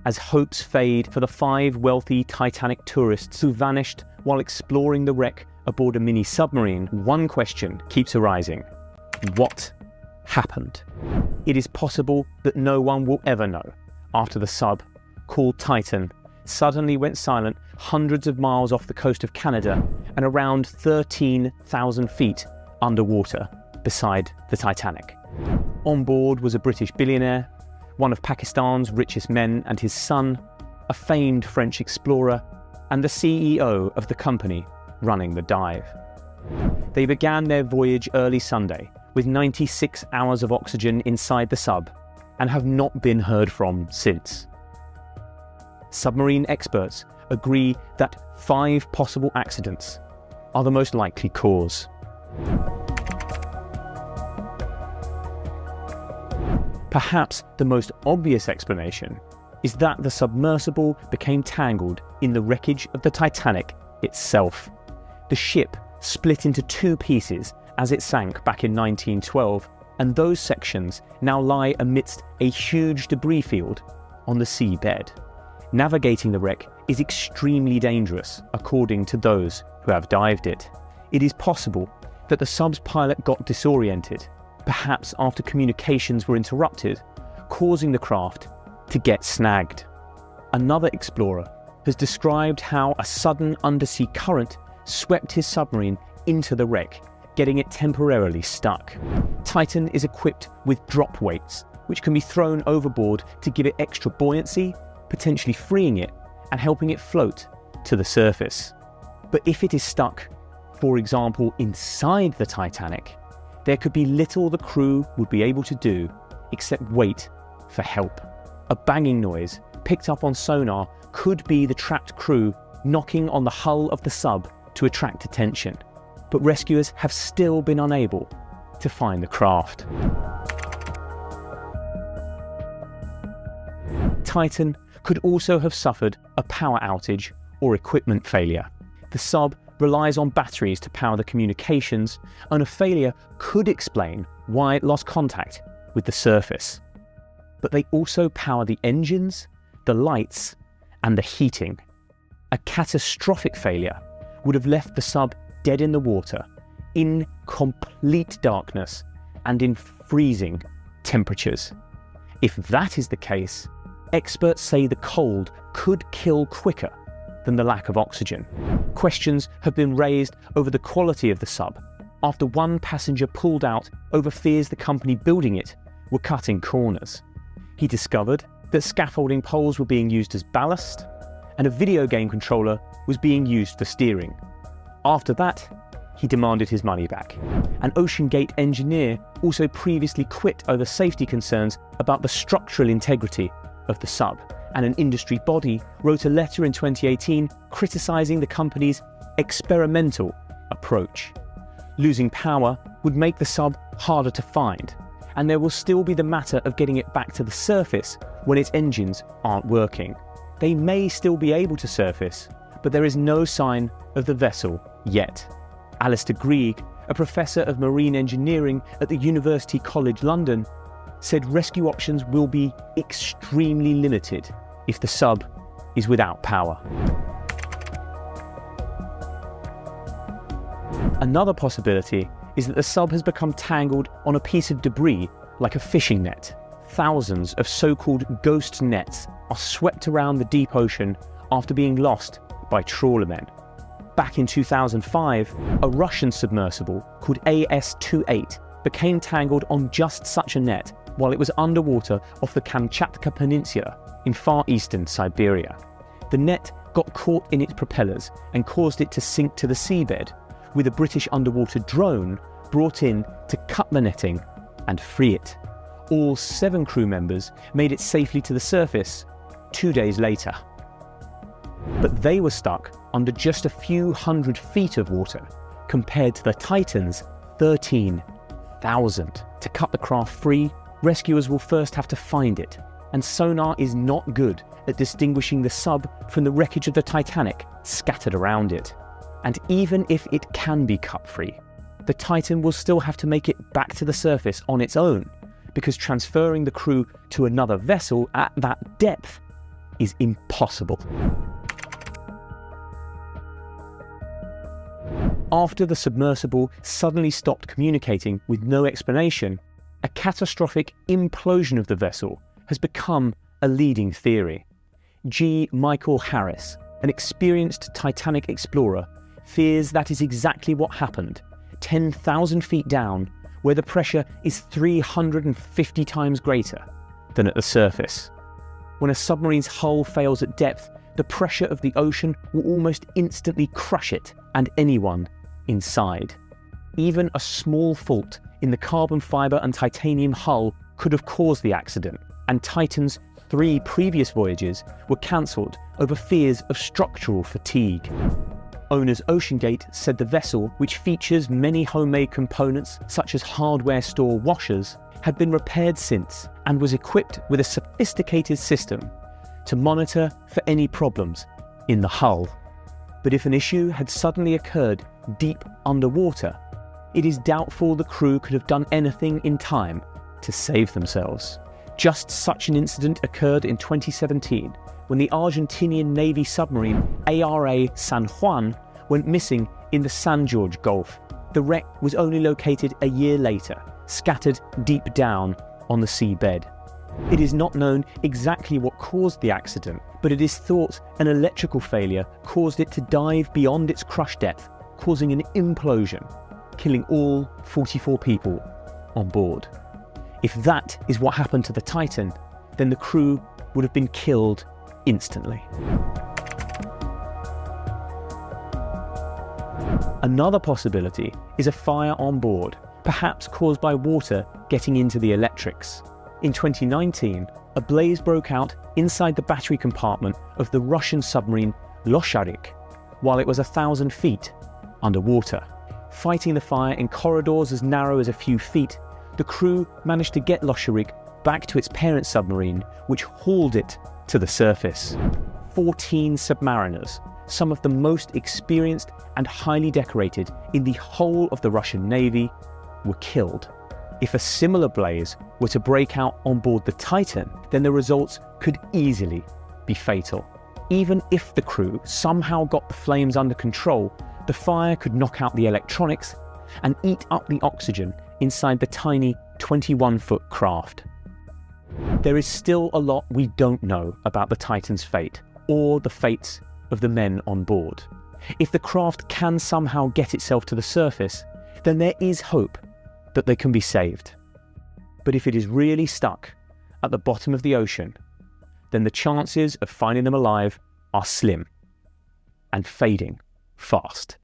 as hopes fade for the 5 wealthy Titanic tourists who vanished while exploring the wreck aboard a mini submarine, one question keeps arising. What happened? It is possible that no one will ever know after the sub, called Titan, suddenly went silent hundreds of miles off the coast of Canada and around 13,000 feet underwater beside the Titanic. On board was a British billionaire, one of Pakistan's richest men and his son, a famed French explorer, and the CEO of the company running the dive. They began their voyage early Sunday with 96 hours of oxygen inside the sub and have not been heard from since. Submarine experts agree that 5 possible accidents are the most likely cause. Perhaps the most obvious explanation is that the submersible became tangled in the wreckage of the Titanic itself. The ship split into 2 pieces as it sank back in 1912, and those sections now lie amidst a huge debris field on the seabed. Navigating the wreck is extremely dangerous, according to those who have dived it. It is possible that the sub's pilot got disoriented, perhaps after communications were interrupted, causing the craft to get snagged. Another explorer has described how a sudden undersea current swept his submarine into the wreck, getting it temporarily stuck. Titan is equipped with drop weights, which can be thrown overboard to give it extra buoyancy, potentially freeing it and helping it float to the surface. But if it is stuck, for example, inside the Titanic, there could be little the crew would be able to do except wait for help. A banging noise picked up on sonar could be the trapped crew knocking on the hull of the sub to attract attention, but rescuers have still been unable to find the craft. Titan could also have suffered a power outage or equipment failure. The sub relies on batteries to power the communications, and a failure could explain why it lost contact with the surface. But they also power the engines, the lights, and the heating. A catastrophic failure would have left the sub dead in the water, in complete darkness, and in freezing temperatures. If that is the case, experts say the cold could kill quicker than the lack of oxygen. Questions have been raised over the quality of the sub after one passenger pulled out over fears the company building it were cutting corners. He discovered that scaffolding poles were being used as ballast and a video game controller was being used for steering. After that, he demanded his money back. An OceanGate engineer also previously quit over safety concerns about the structural integrity of the sub, and an industry body wrote a letter in 2018 criticising the company's experimental approach. Losing power would make the sub harder to find, and there will still be the matter of getting it back to the surface when its engines aren't working. They may still be able to surface, but there is no sign of the vessel yet. Alistair Grieg, a professor of marine engineering at the University College London, said rescue options will be extremely limited if the sub is without power. Another possibility is that the sub has become tangled on a piece of debris like a fishing net. Thousands of so-called ghost nets are swept around the deep ocean after being lost by trawlermen. Back in 2005, a Russian submersible called AS-28 became tangled on just such a net while it was underwater off the Kamchatka Peninsula in far eastern Siberia. The net got caught in its propellers and caused it to sink to the seabed, with a British underwater drone brought in to cut the netting and free it. All 7 crew members made it safely to the surface 2 days later. But they were stuck under just a few hundred feet of water, compared to the Titan's 13,000. To cut the craft free, rescuers will first have to find it, and sonar is not good at distinguishing the sub from the wreckage of the Titanic scattered around it. And even if it can be cut free, the Titan will still have to make it back to the surface on its own, because transferring the crew to another vessel at that depth is impossible. After the submersible suddenly stopped communicating with no explanation, a catastrophic implosion of the vessel has become a leading theory. G. Michael Harris, an experienced Titanic explorer, fears that is exactly what happened, 10,000 feet down, where the pressure is 350 times greater than at the surface. When a submarine's hull fails at depth, the pressure of the ocean will almost instantly crush it and anyone inside. Even a small fault in the carbon fibre and titanium hull could have caused the accident, and Titan's 3 previous voyages were cancelled over fears of structural fatigue. Owners OceanGate said the vessel, which features many homemade components such as hardware store washers, had been repaired since and was equipped with a sophisticated system to monitor for any problems in the hull. But if an issue had suddenly occurred deep underwater, it is doubtful the crew could have done anything in time to save themselves. Just such an incident occurred in 2017 when the Argentinian Navy submarine ARA San Juan went missing in the San Jorge Gulf. The wreck was only located a year later, scattered deep down on the seabed. It is not known exactly what caused the accident, but it is thought an electrical failure caused it to dive beyond its crush depth, causing an implosion, killing all 44 people on board. If that is what happened to the Titan, then the crew would have been killed instantly. Another possibility is a fire on board, perhaps caused by water getting into the electrics. In 2019, a blaze broke out inside the battery compartment of the Russian submarine Losharik while it was 1,000 feet underwater. Fighting the fire in corridors as narrow as a few feet, the crew managed to get Losharik back to its parent submarine, which hauled it to the surface. 14 submariners, some of the most experienced and highly decorated in the whole of the Russian Navy, were killed. If a similar blaze were to break out on board the Titan, then the results could easily be fatal. Even if the crew somehow got the flames under control, the fire could knock out the electronics and eat up the oxygen inside the tiny 21-foot craft. There is still a lot we don't know about the Titan's fate, or the fates of the men on board. If the craft can somehow get itself to the surface, then there is hope that they can be saved. But if it is really stuck at the bottom of the ocean, then the chances of finding them alive are slim and fading fast.